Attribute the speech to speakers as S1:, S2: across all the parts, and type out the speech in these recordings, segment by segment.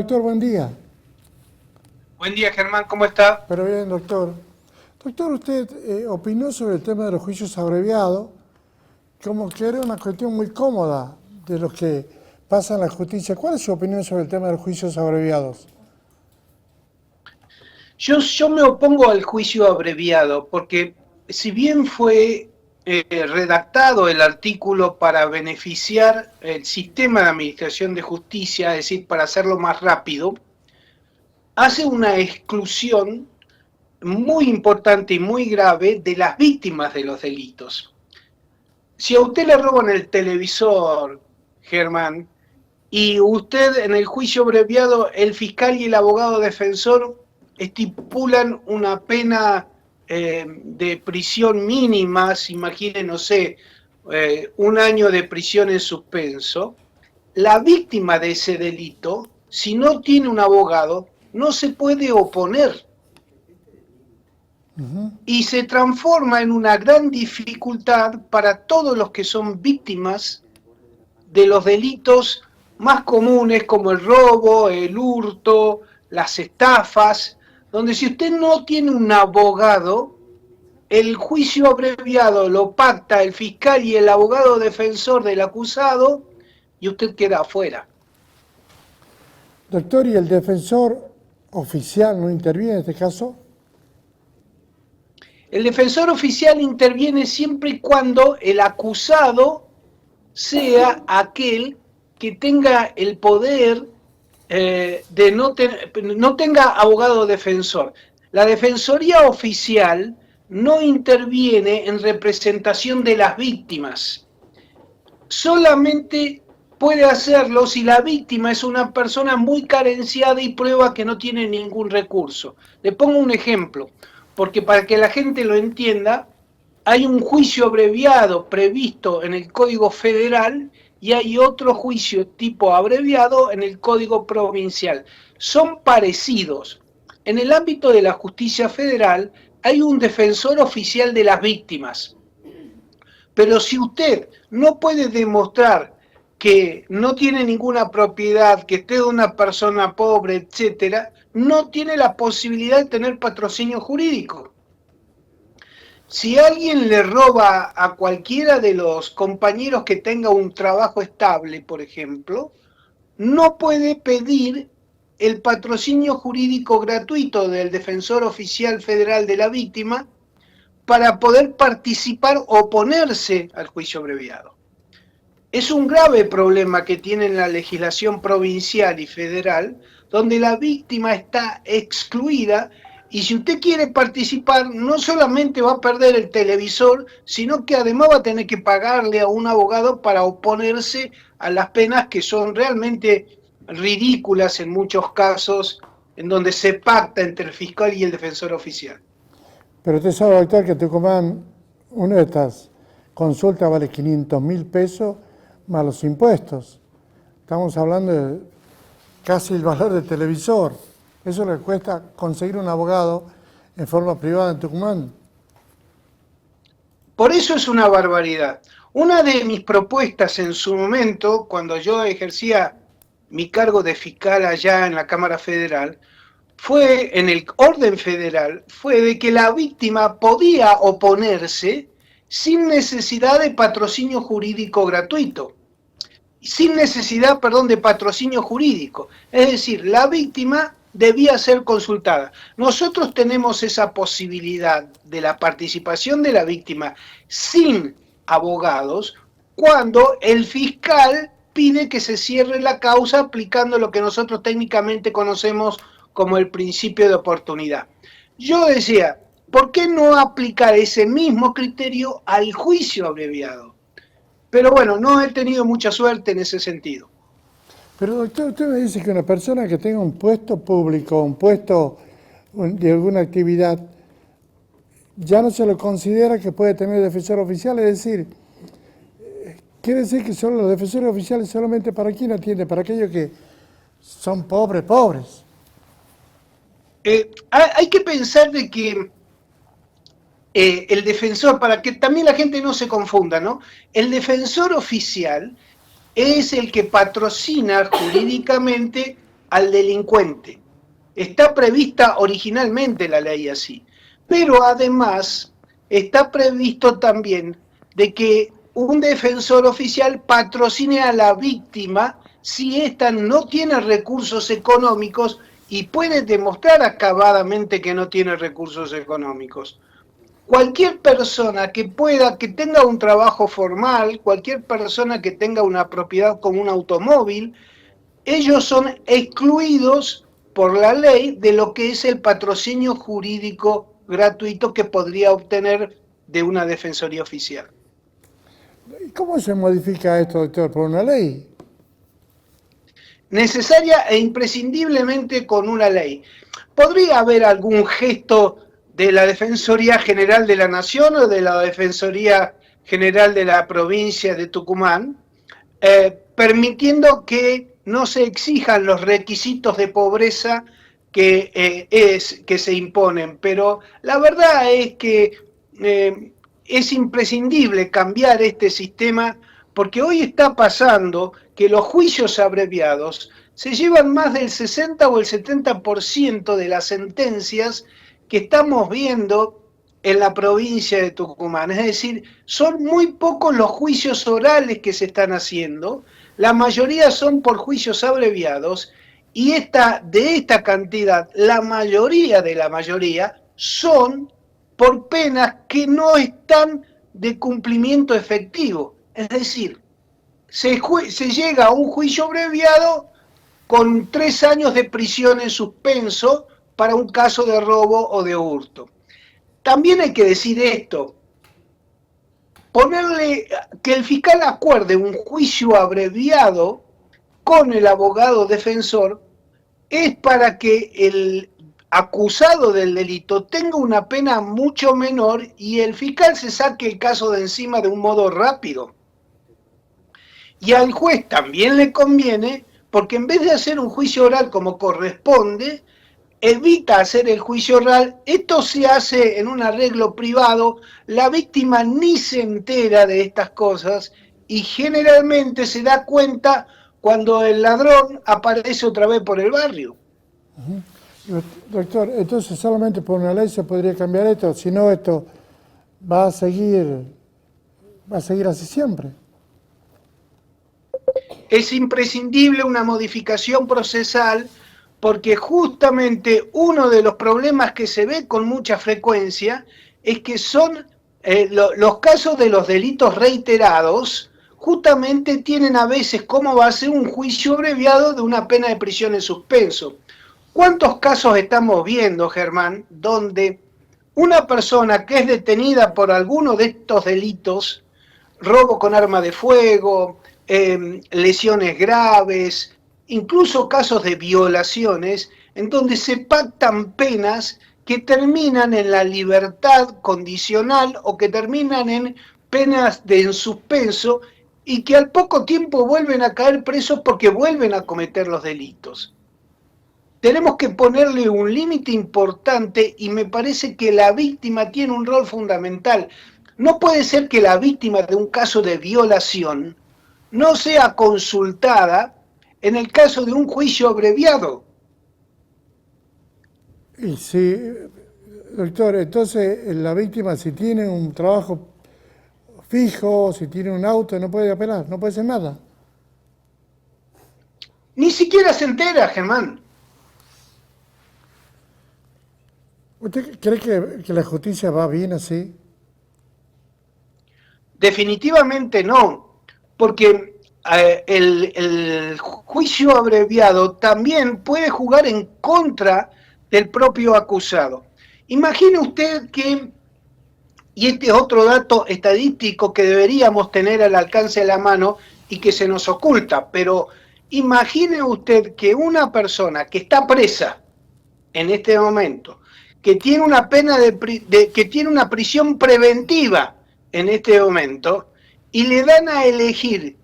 S1: doctor, buen día.
S2: Buen día, Germán, ¿cómo está?
S1: Pero bien, doctor. Doctor, usted opinó sobre el tema de los juicios abreviados, como que era una cuestión muy cómoda de lo que pasa en la justicia. ¿Cuál es su opinión sobre el tema de los juicios abreviados?
S2: Yo me opongo al juicio abreviado porque si bien fue redactado el artículo para beneficiar el sistema de administración de justicia, es decir, para hacerlo más rápido, hace una exclusión muy importante y muy grave de las víctimas de los delitos. Si a usted le roban el televisor, Germán, y usted en el juicio abreviado, el fiscal y el abogado defensor estipulan una pena de prisión mínima, se imaginen, no sé, 1 año de prisión en suspenso. La víctima de ese delito, si no tiene un abogado, no se puede oponer y se transforma en una gran dificultad para todos los que son víctimas de los delitos más comunes como el robo, el hurto, las estafas, donde si usted no tiene un abogado, el juicio abreviado lo pacta el fiscal y el abogado defensor del acusado y usted queda afuera.
S1: Doctor, ¿y el defensor oficial no interviene en este caso?
S2: El defensor oficial interviene siempre y cuando el acusado sea aquel que tenga el poder de no tenga abogado defensor. La defensoría oficial no interviene en representación de las víctimas. Solamente puede hacerlo si la víctima es una persona muy carenciada y prueba que no tiene ningún recurso. Le pongo un ejemplo, porque para que la gente lo entienda, hay un juicio abreviado previsto en el Código Federal y hay otro juicio tipo abreviado en el Código Provincial. Son parecidos. En el ámbito de la justicia federal hay un defensor oficial de las víctimas. Pero si usted no puede demostrar que no tiene ninguna propiedad, que esté de una persona pobre, etcétera, no tiene la posibilidad de tener patrocinio jurídico. Si alguien le roba a cualquiera de los compañeros que tenga un trabajo estable, por ejemplo, no puede pedir el patrocinio jurídico gratuito del defensor oficial federal de la víctima para poder participar o oponerse al juicio abreviado. Es un grave problema que tiene la legislación provincial y federal, donde la víctima está excluida y si usted quiere participar, no solamente va a perder el televisor, sino que además va a tener que pagarle a un abogado para oponerse a las penas que son realmente ridículas en muchos casos, en donde se pacta entre el fiscal y el defensor oficial.
S1: Pero usted sabe, doctor, que Tucumán, una de estas consultas vale 500.000 pesos más los impuestos. Estamos hablando de casi el valor del televisor. Eso le cuesta conseguir un abogado en forma privada en Tucumán.
S2: Por eso es una barbaridad. Una de mis propuestas en su momento, cuando yo ejercía mi cargo de fiscal allá en la Cámara Federal, fue en el orden federal, fue de que la víctima podía oponerse sin necesidad de patrocinio jurídico gratuito, sin necesidad, perdón, de patrocinio jurídico. Es decir, la víctima debía ser consultada. Nosotros tenemos esa posibilidad de la participación de la víctima sin abogados cuando el fiscal pide que se cierre la causa aplicando lo que nosotros técnicamente conocemos como el principio de oportunidad. Yo decía, ¿por qué no aplicar ese mismo criterio al juicio abreviado? Pero bueno, no he tenido mucha suerte en ese sentido.
S1: Pero doctor, usted me dice que una persona que tenga un puesto público, un puesto de alguna actividad, ya no se lo considera que puede tener defensor oficial, es decir, quiere decir que solo los defensores oficiales solamente para quién atiende, para aquellos que son pobres, pobres.
S2: Hay que pensar de que el defensor, para que también la gente no se confunda, ¿no? El defensor oficial es el que patrocina jurídicamente al delincuente. Está prevista originalmente la ley así. Pero además está previsto también de que un defensor oficial patrocine a la víctima si ésta no tiene recursos económicos y puede demostrar acabadamente que no tiene recursos económicos. Cualquier persona que pueda, que tenga un trabajo formal, cualquier persona que tenga una propiedad como un automóvil, ellos son excluidos por la ley de lo que es el patrocinio jurídico gratuito que podría obtener de una defensoría oficial.
S1: ¿Y cómo se modifica esto, doctor? ¿Por una ley?
S2: Necesaria e imprescindiblemente con una ley. ¿Podría haber algún gesto de la Defensoría General de la Nación o de la Defensoría General de la provincia de Tucumán, permitiendo que no se exijan los requisitos de pobreza que se imponen? Pero la verdad es que es imprescindible cambiar este sistema, porque hoy está pasando que los juicios abreviados se llevan más del 60 o el 70% de las sentencias que estamos viendo en la provincia de Tucumán. Es decir, son muy pocos los juicios orales que se están haciendo, la mayoría son por juicios abreviados, y de esta cantidad, la mayoría de la mayoría son por penas que no están de cumplimiento efectivo. Es decir, se llega a un juicio abreviado con 3 años de prisión en suspenso para un caso de robo o de hurto. También hay que decir esto, que el fiscal acuerde un juicio abreviado con el abogado defensor es para que el acusado del delito tenga una pena mucho menor y el fiscal se saque el caso de encima de un modo rápido. Y al juez también le conviene, porque en vez de hacer un juicio oral como corresponde, evita hacer el juicio oral. Esto se hace en un arreglo privado, la víctima ni se entera de estas cosas y generalmente se da cuenta cuando el ladrón aparece otra vez por el barrio.
S1: Doctor, entonces solamente por una ley se podría cambiar esto, si no esto va a seguir así siempre.
S2: Es imprescindible una modificación procesal, porque justamente uno de los problemas que se ve con mucha frecuencia es que son los casos de los delitos reiterados, justamente tienen a veces como base un juicio abreviado de una pena de prisión en suspenso. ¿Cuántos casos estamos viendo, Germán, donde una persona que es detenida por alguno de estos delitos, robo con arma de fuego, lesiones graves, incluso casos de violaciones, en donde se pactan penas que terminan en la libertad condicional o que terminan en penas en suspenso y que al poco tiempo vuelven a caer presos porque vuelven a cometer los delitos? Tenemos que ponerle un límite importante y me parece que la víctima tiene un rol fundamental. No puede ser que la víctima de un caso de violación no sea consultada en el caso de un juicio abreviado.
S1: Y si, doctor, entonces la víctima si tiene un trabajo fijo, si tiene un auto, no puede apelar, no puede hacer nada.
S2: Ni siquiera se entera, Germán.
S1: ¿Usted cree que la justicia va bien así?
S2: Definitivamente no, porque el juicio abreviado también puede jugar en contra del propio acusado. Imagine usted que, y este es otro dato estadístico que deberíamos tener al alcance de la mano y que se nos oculta, pero imagine usted que una persona que está presa en este momento, que tiene una pena que tiene una prisión preventiva en este momento, y le dan a elegir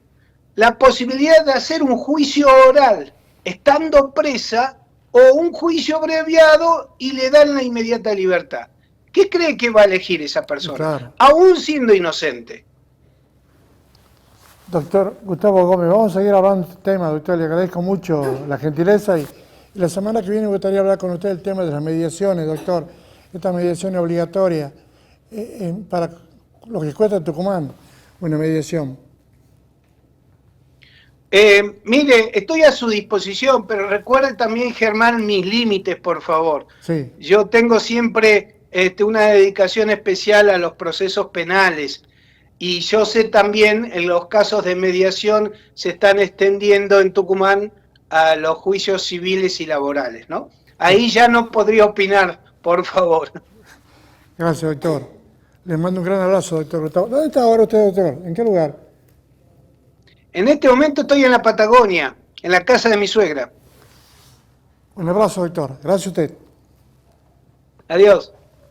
S2: la posibilidad de hacer un juicio oral estando presa o un juicio abreviado y le dan la inmediata libertad. ¿Qué cree que va a elegir esa persona?
S1: Claro.
S2: Aún siendo inocente.
S1: Doctor Gustavo Gómez, vamos a seguir hablando de este tema, doctor. Le agradezco mucho la gentileza y la semana que viene me gustaría hablar con usted del tema de las mediaciones, doctor. Estas mediaciones obligatorias para lo que cuesta Tucumán, una mediación.
S2: Mire, estoy a su disposición, pero recuerde también, Germán, mis límites, por favor.
S1: Sí.
S2: Yo tengo siempre una dedicación especial a los procesos penales. Y yo sé también, en los casos de mediación, se están extendiendo en Tucumán a los juicios civiles y laborales, ¿no? Ahí ya no podría opinar, por favor.
S1: Gracias, doctor. Les mando un gran abrazo, doctor Gustavo. ¿Dónde está ahora usted, doctor? ¿En qué lugar?
S2: En este momento estoy en la Patagonia, en la casa de mi suegra.
S1: Un abrazo, doctor. Gracias a usted.
S2: Adiós.